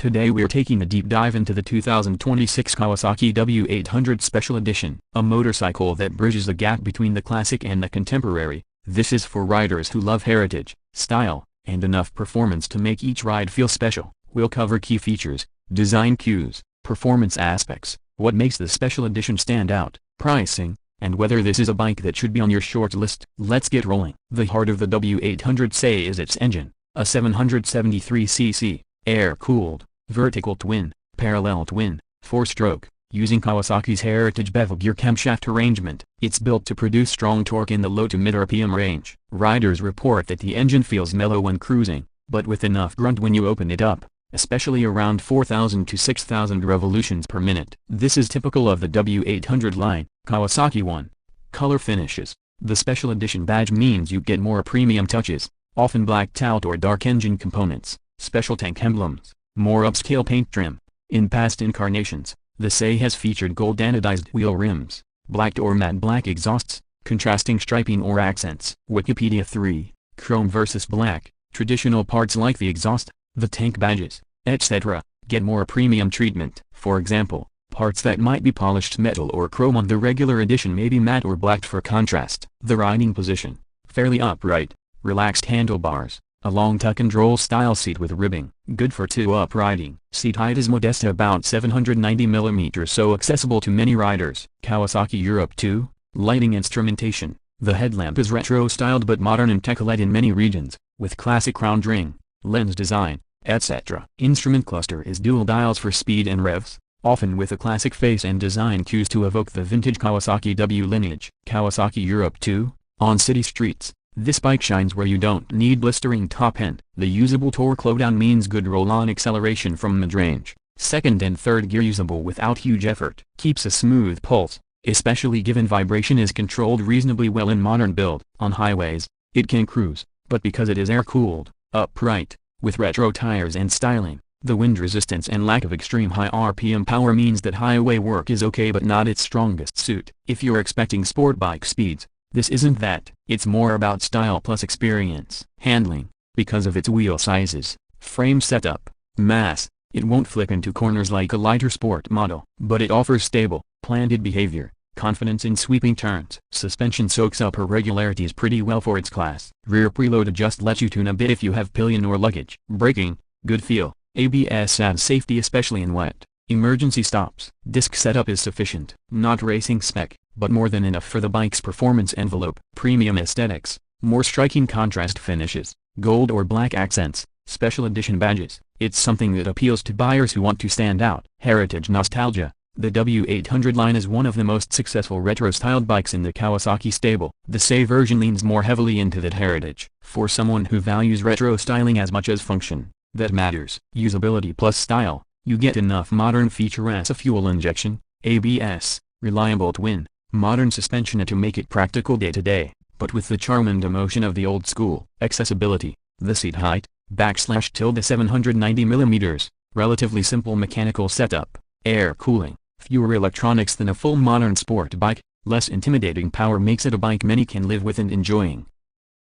Today we're taking a deep dive into the 2026 Kawasaki W800 Special Edition, a motorcycle that bridges the gap between the classic and the contemporary. This is for riders who love heritage, style, and enough performance to make each ride feel special. We'll cover key features, design cues, performance aspects, what makes the Special Edition stand out, pricing, and whether this is a bike that should be on your short list. Let's get rolling. The heart of the W800 SE is its engine, a 773cc, air-cooled, vertical twin, parallel twin, 4-stroke, using Kawasaki's heritage bevel gear camshaft arrangement. It's built to produce strong torque in the low to mid-RPM range. Riders report that the engine feels mellow when cruising, but with enough grunt when you open it up, especially around 4,000 to 6,000 revolutions per minute. This is typical of the W800 line. Kawasaki 1. Color finishes. The Special Edition badge means you get more premium touches, often blacked out or dark engine components, special tank emblems, more upscale paint trim. In past incarnations, the SE has featured gold anodized wheel rims, blacked or matte black exhausts, contrasting striping or accents. Wikipedia 3. Chrome versus black. Traditional parts like the exhaust, the tank badges, etc., get more premium treatment. For example, parts that might be polished metal or chrome on the regular edition may be matte or blacked for contrast. The riding position, fairly upright, relaxed handlebars, a long tuck-and-roll style seat with ribbing, good for two-up riding. Seat height is modest, about 790mm, so accessible to many riders. Kawasaki Europe 2. Lighting instrumentation. The headlamp is retro-styled but modern and tech-led in many regions, with classic round ring, lens design, etc. Instrument cluster is dual dials for speed and revs, often with a classic face and design cues to evoke the vintage Kawasaki W lineage. Kawasaki Europe 2. On city streets, this bike shines where you don't need blistering top end. The usable torque lowdown means good roll-on acceleration from mid-range. Second and third gear usable without huge effort. Keeps a smooth pulse, especially given vibration is controlled reasonably well in modern build. On highways, it can cruise, but because it is air-cooled, upright, with retro tires and styling, the wind resistance and lack of extreme high RPM power means that highway work is okay but not its strongest suit. If you're expecting sport bike speeds, this isn't that. It's more about style plus experience. Handling. Because of its wheel sizes, frame setup, mass, it won't flip into corners like a lighter sport model, but it offers stable, planted behavior, confidence in sweeping turns. Suspension soaks up irregularities pretty well for its class. Rear preload adjust lets you tune a bit if you have pillion or luggage. Braking, good feel. ABS adds safety especially in wet. Emergency stops. Disc setup is sufficient. Not racing spec, but more than enough for the bike's performance envelope. Premium aesthetics. More striking contrast finishes, gold or black accents, Special Edition badges. It's something that appeals to buyers who want to stand out. Heritage nostalgia. The W800 line is one of the most successful retro-styled bikes in the Kawasaki stable. The SE version leans more heavily into that heritage. For someone who values retro styling as much as function, that matters. Usability plus style. You get enough modern feature as a fuel injection, ABS, reliable twin, modern suspension to make it practical day-to-day, but with the charm and emotion of the old school. Accessibility. The seat height, /790mm, relatively simple mechanical setup, air cooling, fewer electronics than a full modern sport bike, less intimidating power makes it a bike many can live with and enjoying.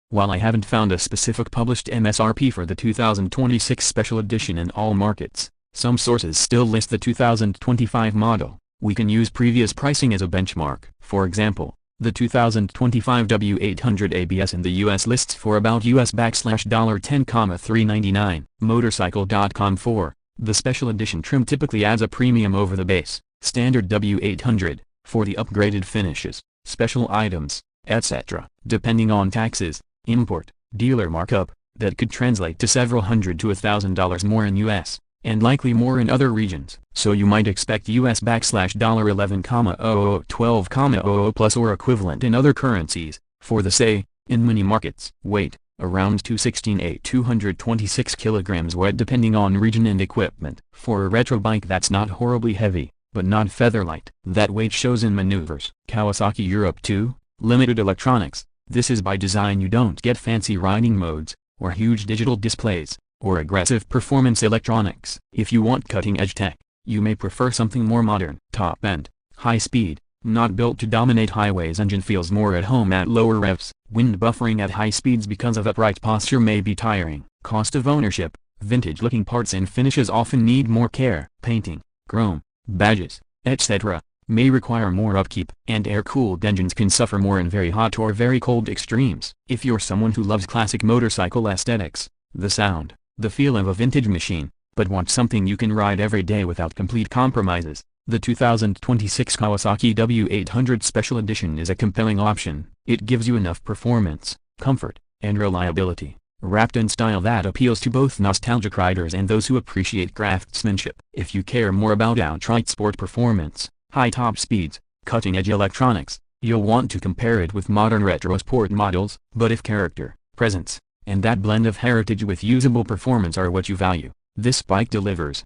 While I haven't found a specific published MSRP for the 2026 Special Edition in all markets, some sources still list the 2025 model. We can use previous pricing as a benchmark. For example, the 2025 W800 ABS in the US lists for about $10,399. Motorcycle.com 4. The Special Edition trim typically adds a premium over the base, standard W800, for the upgraded finishes, special items, etc. Depending on taxes, import, dealer markup, that could translate to several hundred to $1,000 more in US, and likely more in other regions. So you might expect US $11,000, 12,000 plus or equivalent in other currencies, for the SE, in many markets. Weight, around 216 226 kilograms wet depending on region and equipment. For a retro bike that's not horribly heavy, but not featherlight. That weight shows in maneuvers. Kawasaki Europe 2, limited electronics. This is by design. You don't get fancy riding modes, or huge digital displays, or aggressive performance electronics. If you want cutting-edge tech, you may prefer something more modern. Top-end, high-speed, not built to dominate highways. Engine feels more at home at lower revs. Wind buffering at high speeds because of upright posture may be tiring. Cost of ownership. Vintage-looking parts and finishes often need more care. Painting, chrome, badges, etc. may require more upkeep, and air-cooled engines can suffer more in very hot or very cold extremes. If you're someone who loves classic motorcycle aesthetics, the sound, the feel of a vintage machine, but want something you can ride every day without complete compromises, the 2026 Kawasaki W800 Special Edition is a compelling option. It gives you enough performance, comfort, and reliability, wrapped in style that appeals to both nostalgic riders and those who appreciate craftsmanship. If you care more about outright sport performance, high top speeds, cutting-edge electronics, you'll want to compare it with modern retro sport models. But if character, presence, and that blend of heritage with usable performance are what you value, this bike delivers.